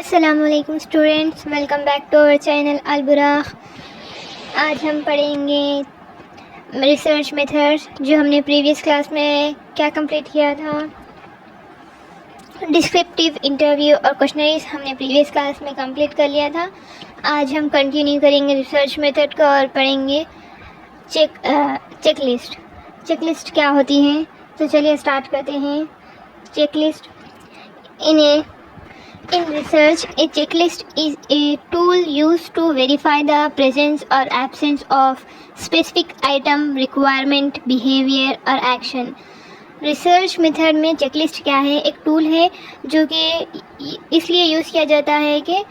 अस्सलामुअलैकुम students, welcome back to our channel Alburaq. आज हम पढ़ेंगे रिसर्च मेथड्स जो हमने प्रीवियस क्लास में क्या कंप्लीट किया था। डिस्क्रिप्टिव इंटरव्यू और क्वेश्चनरीज हमने प्रीवियस क्लास में कंप्लीट कर लिया था। आज हम कंटिन्यू करेंगे रिसर्च मेथड का और पढ़ेंगे चेकलिस्ट। चेकलिस्ट क्या होती हैं, तो चलिए स्टार्ट करते हैं। Checklist In research, a checklist is a tool used to verify the presence or absence of specific item, requirement, behavior or action. Research method में चेकलिस्ट क्या है? एक टूल है जो कि इसलिए यूज़ किया जाता है कि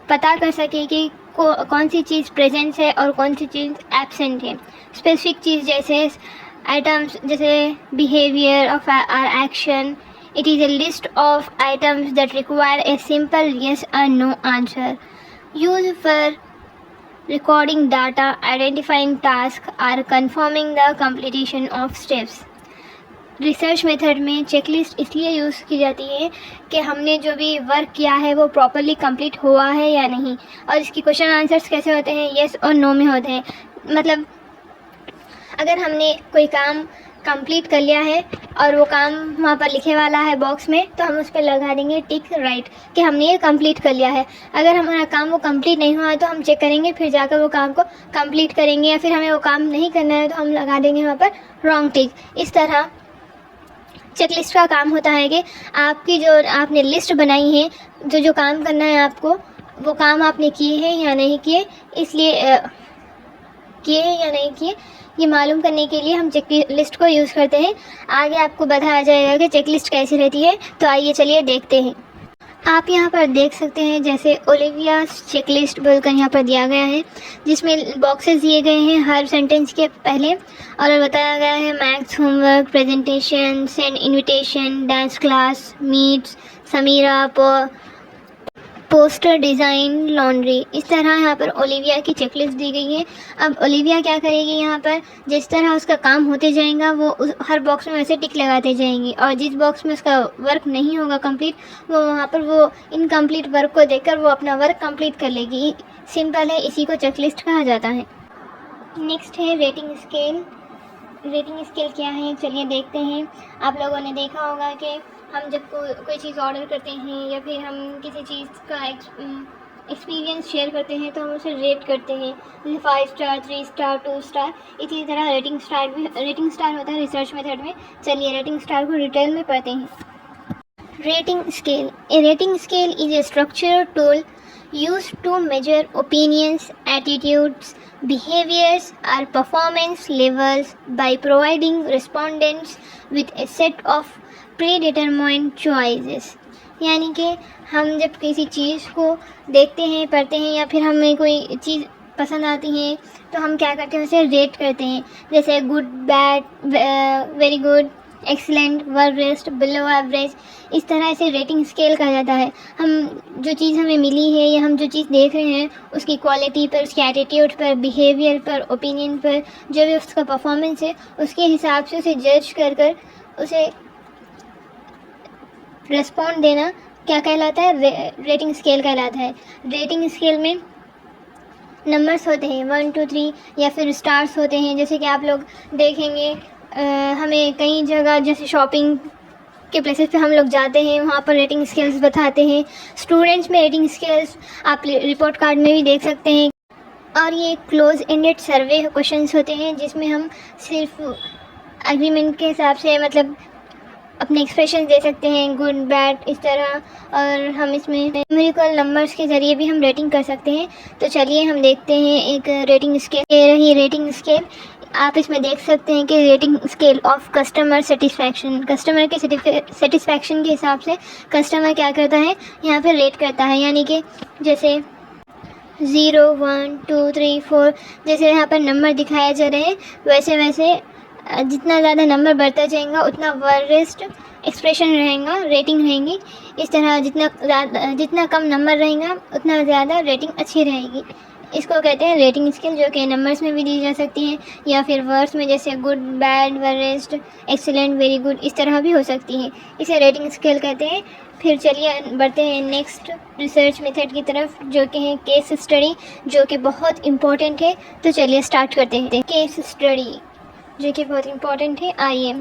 पता कर सके कि कौन सी चीज़ प्रेजेंस है और कौन सी चीज़ एब्सेंट है। स्पेसिफिक चीज़ जैसे आइटम्स, जैसे behaviour of or action. It is a list of items that require a simple yes or no answer. Used for recording data, identifying tasks, or confirming the completion of steps. Research method में checklist इसलिए use की जाती है कि हमने जो भी work किया है वो प्रॉपरली कंप्लीट हुआ है या नहीं, और इसकी क्वेश्चन आंसर्स कैसे होते हैं, येस और नो में होते हैं। मतलब अगर हमने कोई काम कंप्लीट कर लिया है और वो काम वहाँ पर लिखे वाला है बॉक्स में, तो हम उस पर लगा देंगे टिक राइट कि हमने ये कंप्लीट कर लिया है। अगर हमारा काम वो कंप्लीट नहीं हुआ है तो हम चेक करेंगे, फिर जाकर वो काम को कंप्लीट करेंगे, या फिर हमें वो काम नहीं करना है तो हम लगा देंगे वहाँ पर रॉन्ग टिक। इस तरह चेकलिस्ट का काम होता है कि आपकी जो आपने लिस्ट बनाई है, जो काम करना है आपको, वो काम आपने किए हैं या नहीं किए, इसलिए किए हैं या नहीं किए, ये मालूम करने के लिए हम चेकलिस्ट को यूज़ करते हैं। आगे आपको बताया जाएगा कि चेकलिस्ट कैसी रहती है, तो आइए चलिए देखते हैं। आप यहाँ पर देख सकते हैं जैसे ओलिविया चेकलिस्ट बोलकर यहाँ पर दिया गया है, जिसमें बॉक्सेस दिए गए हैं हर सेंटेंस के पहले, और बताया गया है maths homework, presentation, send invitation, dance class, meets, Samira, poster design, laundry. इस तरह यहाँ पर ओलिविया की चेकलिस्ट दी गई है। अब ओलिविया क्या करेगी, यहाँ पर जिस तरह उसका काम होते जाएगा वो हर बॉक्स में वैसे टिक लगाते जाएंगी, और जिस बॉक्स में उसका वर्क नहीं होगा कंप्लीट, वो वहाँ पर वो इनकम्प्लीट वर्क को देखकर वो अपना वर्क कंप्लीट कर लेगी। सिंपल है, इसी को चेकलिस्ट कहा जाता है। नेक्स्ट है रेटिंग स्केल। रेटिंग स्केल क्या है, चलिए देखते हैं। आप लोगों ने देखा होगा कि हम जब कोई चीज़ ऑर्डर करते हैं या फिर हम किसी चीज़ का एक्सपीरियंस शेयर करते हैं तो हम उसे रेट करते हैं, जैसे 5 स्टार, 3 स्टार, 2 स्टार। इसी तरह रेटिंग स्टार होता है रिसर्च मेथड में। चलिए रेटिंग स्टार को डिटेल में पढ़ते हैं। Rating scale. A rating scale is a structured tool used to measure opinions, attitudes, behaviors or performance levels by providing respondents with a set of predetermined choices. यानी कि हम जब किसी चीज़ को देखते हैं, पढ़ते हैं, या फिर हमें कोई चीज़ पसंद आती है तो हम क्या करते हैं, उसे रेट करते हैं, जैसे good, bad, very good, excellent, worst, below average. इस तरह से रेटिंग स्केल कहा जाता है। हम जो चीज़ हमें मिली है या हम जो चीज़ देख रहे हैं उसकी क्वालिटी पर, उसके एटीट्यूड पर, बिहेवियर पर, ओपिनियन पर, जो भी उसका परफॉर्मेंस है उसके हिसाब से उसे जज कर उसे रिस्पॉन्ड देना क्या कहलाता है, रेटिंग स्केल कहलाता है। रेटिंग स्केल में नंबर्स होते हैं 1 2 3, या फिर स्टार्स होते हैं। जैसे कि आप लोग देखेंगे हमें कई जगह जैसे शॉपिंग के प्लेसेस पे हम लोग जाते हैं, वहाँ पर रेटिंग स्केल्स बताते हैं। स्टूडेंट्स में रेटिंग स्केल्स आप रिपोर्ट कार्ड में भी देख सकते हैं। और ये क्लोज एंडेड सर्वे क्वेश्चंस होते हैं जिसमें हम सिर्फ एग्रीमेंट के हिसाब से मतलब अपने एक्सप्रेशन दे सकते हैं, गुड, बैड, इस तरह। और हम इसमें न्यूमेरिकल नंबर्स के ज़रिए भी हम रेटिंग कर सकते हैं। तो चलिए हम देखते हैं एक रेटिंग स्केल। ये रही रेटिंग स्केल। आप इसमें देख सकते हैं कि rating scale of customer satisfaction. Customer के सेटिस्फैक्शन के हिसाब से कस्टमर क्या करता है, यहाँ पर रेट करता है। यानी कि जैसे 0 1 2 3 4 जैसे यहाँ पर नंबर दिखाए जा रहे हैं, वैसे वैसे जितना ज़्यादा नंबर बढ़ता जाएगा उतना वर्स्ट एक्सप्रेशन रहेगा, रेटिंग रहेंगी। इस तरह जितना कम नंबर रहेगा उतना ज़्यादा रेटिंग अच्छी रहेगी। इसको कहते हैं रेटिंग स्केल, जो कि नंबर्स में भी दी जा सकती हैं या फिर वर्ड्स में, जैसे good, bad, worst, excellent, very good, इस तरह भी हो सकती हैं। इसे रेटिंग स्केल कहते हैं। फिर चलिए बढ़ते हैं नेक्स्ट रिसर्च मेथड की तरफ, जो कि है केस स्टडी, जो कि बहुत इम्पोर्टेंट है। तो चलिए स्टार्ट करते हैं। केस स्टडी जो कि बहुत इम्पोर्टेंट है। आइए,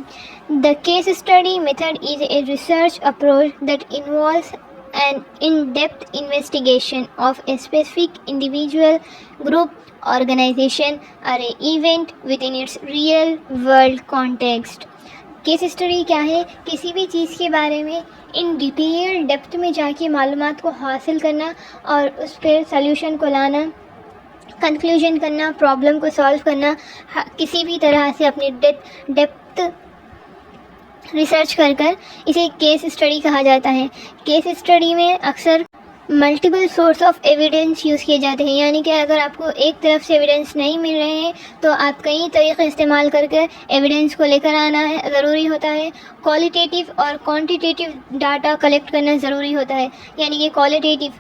the case study method is a research approach that involves an in-depth investigation of a specific individual, group, organization or a event within its real world context. Case study क्या है? किसी भी चीज़ के बारे में इन डिटेल डेप्थ में जाके मालूमात को हासिल करना और उस पर सल्यूशन को लाना, कंक्लूजन करना, प्रॉब्लम को सॉल्व करना, किसी भी तरह से अपनी डेप्थ रिसर्च कर इसे केस स्टडी कहा जाता है। केस स्टडी में अक्सर multiple source of evidence use किए जाते हैं, यानी कि अगर आपको एक तरफ से एविडेंस नहीं मिल रहे हैं तो आप कई तरीक़े इस्तेमाल करके एविडेंस को लेकर आना है ज़रूरी होता है। क्वालिटेटिव और क्वांटिटेटिव डाटा कलेक्ट करना ज़रूरी होता है, यानी कि क्वालिटेटिव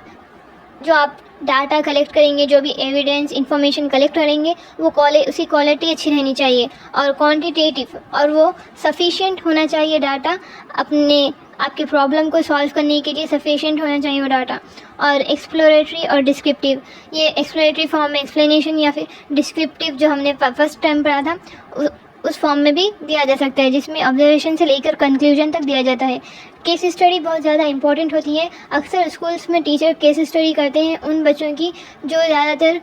जो आप डाटा कलेक्ट करेंगे, जो भी एविडेंस इंफॉर्मेशन कलेक्ट करेंगे, वो उसकी क्वालिटी अच्छी रहनी चाहिए, और क्वांटिटेटिव और वो सफिशिएंट होना चाहिए डाटा, आपके प्रॉब्लम को सॉल्व करने के लिए सफिशिएंट होना चाहिए वो डाटा। और एक्सप्लोरेटरी और डिस्क्रिप्टिव, ये एक्सप्लोरेटरी फॉर्म में एक्सप्लेनेशन या फिर डिस्क्रिप्टिव जो हमने फर्स्ट टाइम पढ़ा था उस फॉर्म में भी दिया जा सकता है, जिसमें ऑब्जर्वेशन से लेकर कंक्लूजन तक दिया जाता है। केस स्टडी बहुत ज़्यादा इंपॉर्टेंट होती है। अक्सर स्कूल्स में टीचर केस स्टडी करते हैं उन बच्चों की जो ज़्यादातर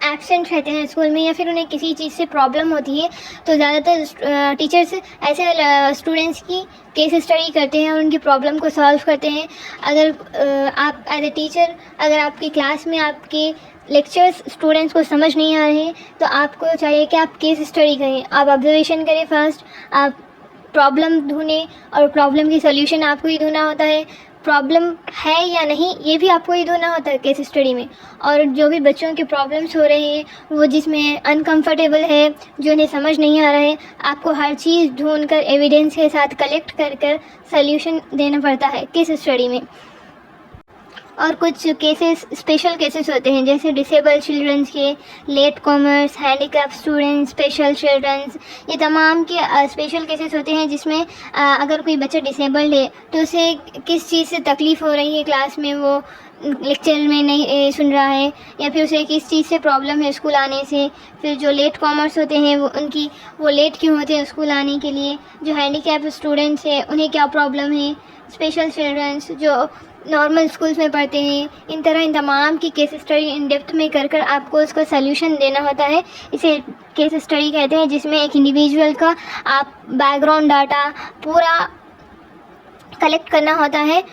एब्सेंट रहते हैं स्कूल में, या फिर उन्हें किसी चीज़ से प्रॉब्लम होती है, तो ज़्यादातर टीचर्स ऐसे स्टूडेंट्स की केस स्टडी करते हैं और उनकी प्रॉब्लम को सॉल्व करते हैं। अगर आप एज ए टीचर, अगर आपकी क्लास में आपके लेक्चर्स स्टूडेंट्स को समझ नहीं आ रहे हैं, तो आपको चाहिए कि आप केस स्टडी करें, आप ऑब्जर्वेशन करें फर्स्ट, आप प्रॉब्लम ढूंढें और प्रॉब्लम की सॉल्यूशन आपको ही ढूंढना होता है। प्रॉब्लम है या नहीं ये भी आपको ही ढूंढना होता है केस स्टडी में। और जो भी बच्चों के प्रॉब्लम्स हो रहे हैं, वो जिसमें अनकंफर्टेबल है, जो उन्हें समझ नहीं आ रहा है, आपको हर चीज़ ढूंढकर एविडेंस के साथ कलेक्ट कर सॉल्यूशन देना पड़ता है केस स्टडी में। और कुछ केसेस स्पेशल केसेस होते हैं, जैसे डिसेबल चिल्ड्रंस के, latecomers, handicap students, special childrens, ये तमाम के स्पेशल केसेस होते हैं जिसमें अगर कोई बच्चा डिसेबल्ड है तो उसे किस चीज़ से तकलीफ़ हो रही है क्लास में, वो लेक्चर में नहीं सुन रहा है, या फिर उसे किस चीज़ से प्रॉब्लम है स्कूल आने से। फिर जो लेट कॉमर्स होते हैं वो लेट क्यों होते हैं स्कूल आने के लिए। जो हैंडीकैप स्टूडेंट्स हैं उन्हें क्या प्रॉब्लम है। स्पेशल चिल्ड्रंस जो नॉर्मल स्कूल्स में पढ़ते हैं। इन तमाम की केस स्टडी इन डेप्थ में कर आपको उसका सल्यूशन देना होता है। इसे केस स्टडी कहते हैं, जिसमें एक इंडिविजुअल का आप बैकग्राउंड डाटा पूरा कलेक्ट करना होता है,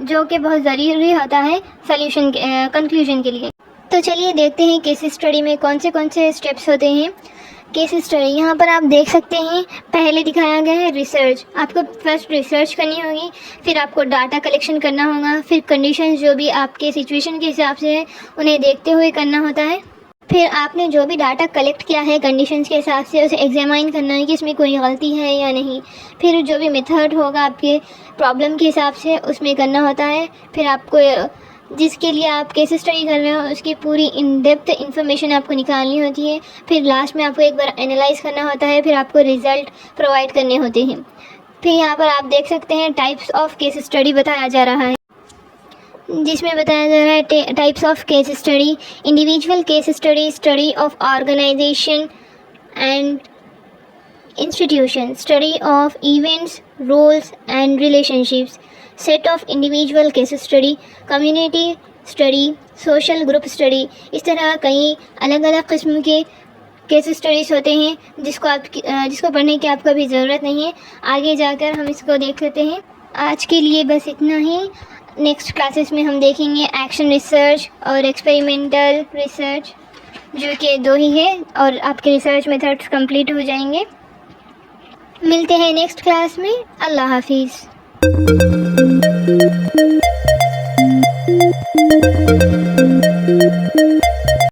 जो कि बहुत ज़रूरी होता है सल्यूशन कंक्लूजन के लिए। तो चलिए देखते हैं केस स्टडी में कौन से स्टेप्स होते हैं। केस स्टडी यहाँ पर आप देख सकते हैं, पहले दिखाया गया है रिसर्च। आपको फर्स्ट रिसर्च करनी होगी, फिर आपको डाटा कलेक्शन करना होगा, फिर कंडीशंस जो भी आपके सिचुएशन के हिसाब से है उन्हें देखते हुए करना होता है। फिर आपने जो भी डाटा कलेक्ट किया है कंडीशंस के हिसाब से उसे एग्जामाइन करना है कि इसमें कोई गलती है या नहीं। फिर जो भी मेथड होगा आपके प्रॉब्लम के हिसाब से उसमें करना होता है। फिर आपको जिसके लिए आप केस स्टडी कर रहे हो उसकी पूरी इन डेप्थ इन्फॉर्मेशन आपको निकालनी होती है। फिर लास्ट में आपको एक बार एनालाइज करना होता है, फिर आपको रिज़ल्ट प्रोवाइड करने होते हैं। फिर यहाँ पर आप देख सकते हैं टाइप्स ऑफ केस स्टडी बताया जा रहा है, जिसमें बताया जा रहा है types of case study: individual case study, study of organisation and institution, study of events, roles and relationships, set of individual case study, community study, social group study। इस तरह कई अलग अलग किस्म के केस स्टडीज़ होते हैं जिसको पढ़ने की आपको अभी ज़रूरत नहीं है, आगे जाकर हम इसको देख लेते हैं। आज के लिए बस इतना ही। नेक्स्ट क्लासेस में हम देखेंगे एक्शन रिसर्च और एक्सपेरिमेंटल रिसर्च, जो कि 2 ही है, और आपके रिसर्च मेथड्स कंप्लीट हो जाएंगे। मिलते हैं नेक्स्ट क्लास में। अल्लाह हाफिज़।